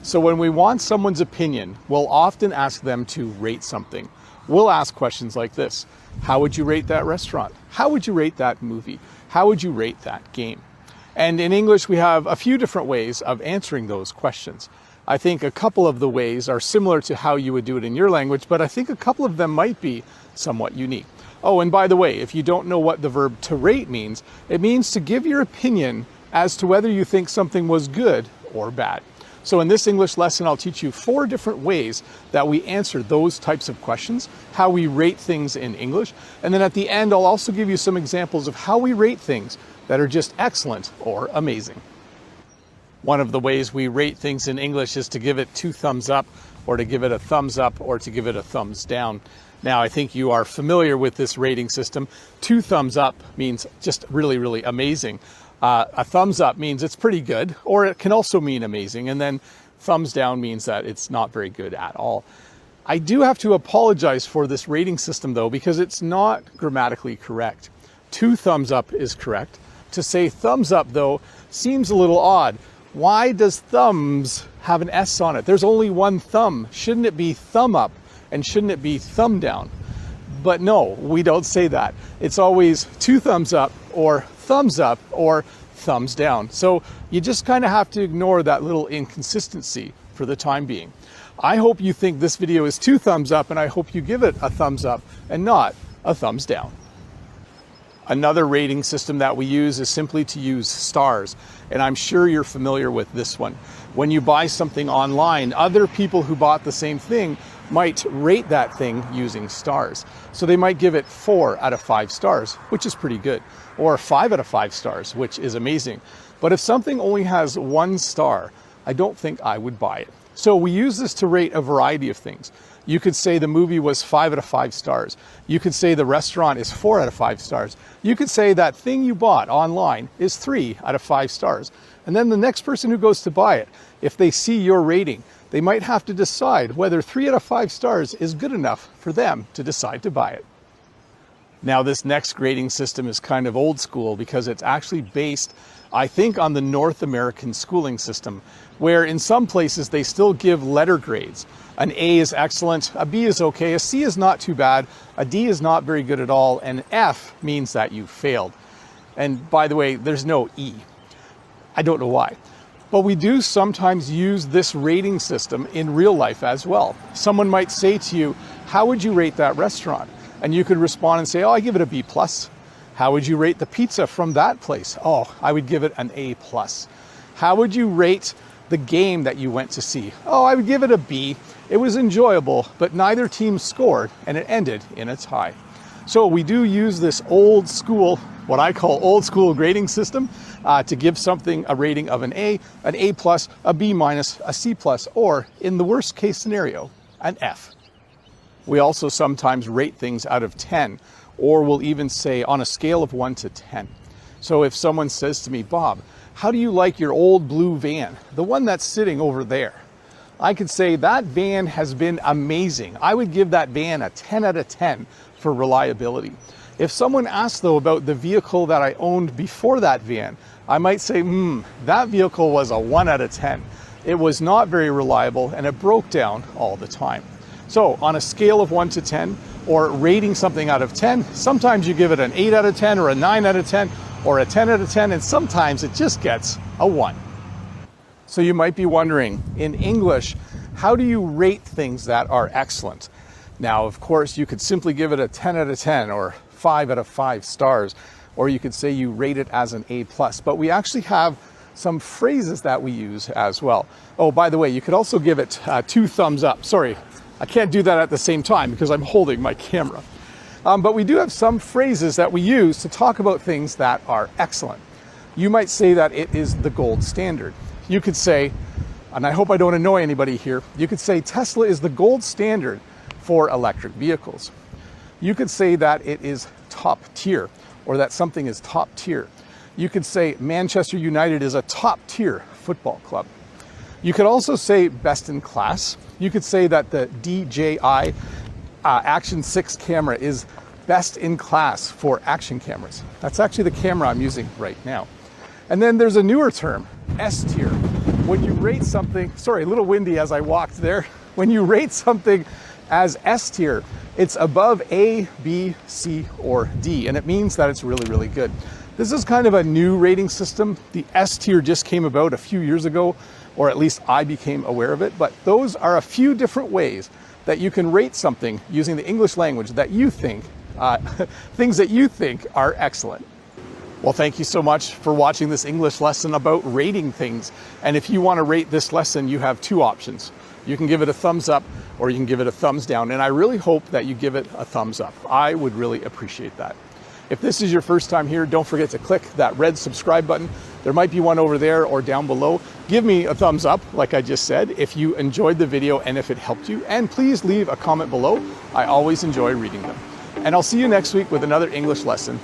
So when we want someone's opinion, we'll often ask them to rate something. We'll ask questions like this. How would you rate that restaurant? How would you rate that movie? How would you rate that game? And in English, we have a few different ways of answering those questions. I think a couple of the ways are similar to how you would do it in your language, but I think a couple of them might be somewhat unique. Oh, and by the way, if you don't know what the verb to rate means, it means to give your opinion as to whether you think something was good or bad. So in this English lesson, I'll teach you 4 different ways that we answer those types of questions, how we rate things in English, and then at the end, I'll also give you some examples of how we rate things that are just excellent or amazing. One of the ways we rate things in English is to give it 2 thumbs up, or to give it a thumbs up, or to give it a thumbs down. Now, I think you are familiar with this rating system. 2 thumbs up means just really, really amazing. A thumbs up means it's pretty good, or it can also mean amazing. And then thumbs down means that it's not very good at all. I do have to apologize for this rating system, though, because it's not grammatically correct. 2 thumbs up is correct. To say thumbs up, though, seems a little odd. Why does thumbs have an S on it? There's only one thumb. Shouldn't it be thumb up? And shouldn't it be thumb down? But no, we don't say that. It's always 2 thumbs up or thumbs up or thumbs down. So you just kind of have to ignore that little inconsistency for the time being. I hope you think this video is 2 thumbs up, and I hope you give it a thumbs up and not a thumbs down. Another rating system that we use is simply to use stars, and I'm sure you're familiar with this one. When you buy something online, other people who bought the same thing might rate that thing using stars. So they might give it 4 out of 5 stars, which is pretty good, or 5 out of 5 stars, which is amazing. But if something only has 1 star, I don't think I would buy it. So we use this to rate a variety of things. You could say the movie was 5 out of 5 stars. You could say the restaurant is 4 out of 5 stars. You could say that thing you bought online is 3 out of 5 stars. And then the next person who goes to buy it, if they see your rating, they might have to decide whether 3 out of 5 stars is good enough for them to decide to buy it. Now, this next grading system is kind of old school because it's actually based, I think, on the North American schooling system, where in some places they still give letter grades. An A is excellent, a B is okay, a C is not too bad, a D is not very good at all, and F means that you failed. And by the way, there's no E. I don't know why. But we do sometimes use this rating system in real life as well. Someone might say to you, how would you rate that restaurant? And you could respond and say, oh, I give it a B+. How would you rate the pizza from that place? Oh, I would give it an A+. How would you rate the game that you went to see? Oh, I would give it a B. It was enjoyable, but neither team scored, and it ended in a tie. So we do use this old school, what I call old school grading system, to give something a rating of an A+, a B-, a C+, or in the worst case scenario, an F. We also sometimes rate things out of 10, or we'll even say on a scale of 1 to 10. So if someone says to me, Bob, how do you like your old blue van, the one that's sitting over there? I could say that van has been amazing. I would give that van a 10 out of 10 for reliability. If someone asked, though, about the vehicle that I owned before that van, I might say, that vehicle was a 1 out of 10. It was not very reliable, and it broke down all the time. So on a scale of 1 to 10, or rating something out of 10, sometimes you give it an 8 out of 10, or a 9 out of 10, or a 10 out of 10, and sometimes it just gets a 1. So you might be wondering, in English, how do you rate things that are excellent? Now, of course, you could simply give it a 10 out of 10, or 5 out of 5 stars, or you could say you rate it as an A+. But we actually have some phrases that we use as well. Oh, by the way, you could also give it 2 thumbs up. Sorry, I can't do that at the same time because I'm holding my camera. But we do have some phrases that we use to talk about things that are excellent. You might say that it is the gold standard. You could say, and I hope I don't annoy anybody here, you could say Tesla is the gold standard for electric vehicles. You could say that it is top tier, or that something is top tier. You could say Manchester United is a top tier football club. You could also say best in class. You could say that the DJI Action 6 camera is best in class for action cameras. That's actually the camera I'm using right now. And then there's a newer term, S tier. when you rate something, sorry, a little windy as I walked there. When you rate something as S tier, it's above A, B, C, or D, and it means that it's really, really good. This is kind of a new rating system. The S tier just came about a few years ago, or at least I became aware of it, but those are a few different ways that you can rate something using the English language that you think, things that you think are excellent. Well, thank you so much for watching this English lesson about rating things. And if you want to rate this lesson, you have two options. You can give it a thumbs up or you can give it a thumbs down. And I really hope that you give it a thumbs up. I would really appreciate that. If this is your first time here, don't forget to click that red subscribe button. There might be one over there or down below. Give me a thumbs up, like I just said, if you enjoyed the video and if it helped you. And please leave a comment below. I always enjoy reading them. And I'll see you next week with another English lesson.